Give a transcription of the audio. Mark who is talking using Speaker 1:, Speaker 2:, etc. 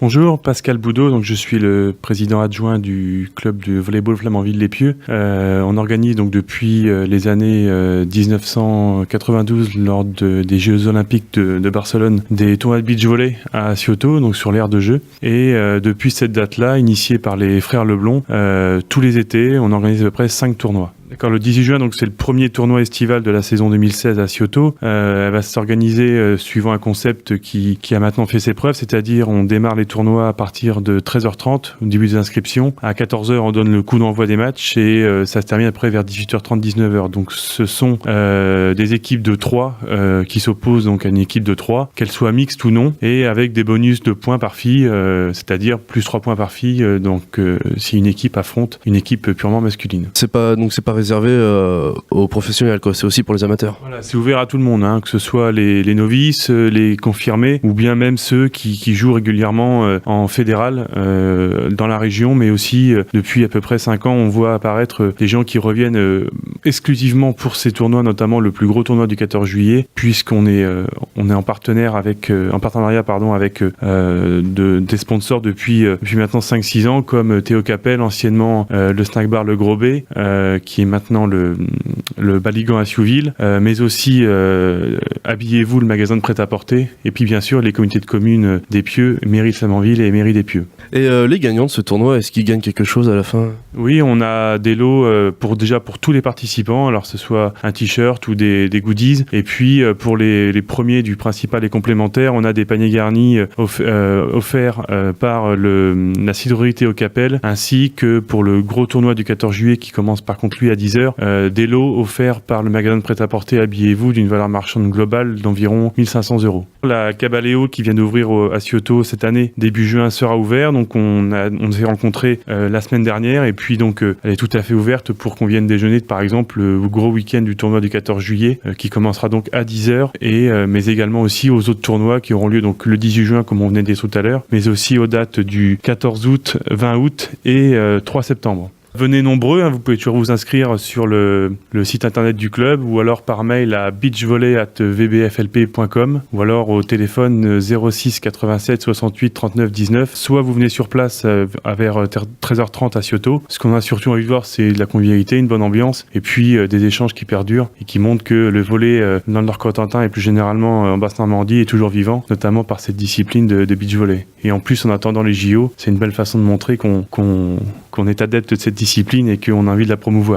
Speaker 1: Bonjour, Pascal Boudot, donc je suis le président adjoint du club de volleyball Flamanville-les-Pieux. On organise donc depuis les années 1992 lors des Jeux Olympiques de Barcelone des tournois de beach volley à Cioto, donc sur l'aire de jeu. Et depuis cette date-là, initiée par les frères Leblond, tous les étés, on organise à peu près 5 tournois. D'accord, le 18 juin, donc c'est le premier tournoi estival de la saison 2016 à Cioto. Elle va s'organiser suivant un concept qui a maintenant fait ses preuves, c'est-à-dire on démarre les tournois à partir de 13h30 au début des inscriptions. À 14h, on donne le coup d'envoi des matchs et ça se termine après vers 18h30, 19h. Donc ce sont des équipes de 3 qui s'opposent donc à une équipe de 3, qu'elle soit mixte ou non, et avec des bonus de points par fille, c'est-à-dire plus 3 points par fille, si une équipe affronte une équipe purement masculine.
Speaker 2: C'est pas réservé aux professionnels, quoi. C'est aussi pour les amateurs.
Speaker 1: Voilà, c'est ouvert à tout le monde, que ce soit les novices, les confirmés, ou bien même ceux qui jouent régulièrement en fédéral dans la région, mais aussi depuis à peu près 5 ans, on voit apparaître des gens qui reviennent exclusivement pour ces tournois, notamment le plus gros tournoi du 14 juillet, puisqu'on est en partenariat avec des sponsors depuis maintenant 5-6 ans, comme Théo Capel, anciennement le snack bar Le Gros B, qui est maintenant le Baligan à Siouville, mais aussi Habillez-vous, le magasin de prêt-à-porter, et puis bien sûr les communautés de communes des Pieux, mairie de Flamanville et mairie des Pieux.
Speaker 2: Et les gagnants de ce tournoi, est-ce qu'ils gagnent quelque chose à la fin ?
Speaker 1: Oui, on a des lots pour tous les participants, alors que ce soit un t-shirt ou des goodies, et puis pour les premiers du principal et complémentaire, on a des paniers garnis offerts par la cidrerie Théo Capel, ainsi que pour le gros tournoi du 14 juillet qui commence par contre lui à 10h, des lots offerts par le magasin de prêt-à-porter Habillez-vous d'une valeur marchande globale d'environ 1500 €. La Caballeo qui vient d'ouvrir à Cioto cette année, début juin, sera ouvert, donc on s'est rencontrés la semaine dernière, et puis donc elle est tout à fait ouverte pour qu'on vienne déjeuner par exemple le gros week-end du tournoi du 14 juillet qui commencera donc à 10h, mais également aussi aux autres tournois qui auront lieu donc le 18 juin comme on venait de dire tout à l'heure, mais aussi aux dates du 14 août, 20 août et 3 septembre. Venez nombreux, vous pouvez toujours vous inscrire sur le site internet du club ou alors par mail à beachvolley@vbflp.com ou alors au téléphone 06 87 68 39 19. Soit vous venez sur place vers 13h30 à Cioto. Ce qu'on a surtout envie de voir, c'est de la convivialité, une bonne ambiance et puis des échanges qui perdurent et qui montrent que le volley dans le Nord-Cotentin et plus généralement en Basse-Normandie est toujours vivant, notamment par cette discipline de beach volley. Et en plus, en attendant les JO, c'est une belle façon de montrer qu'on est adepte de cette discipline et qu'on a envie de la promouvoir.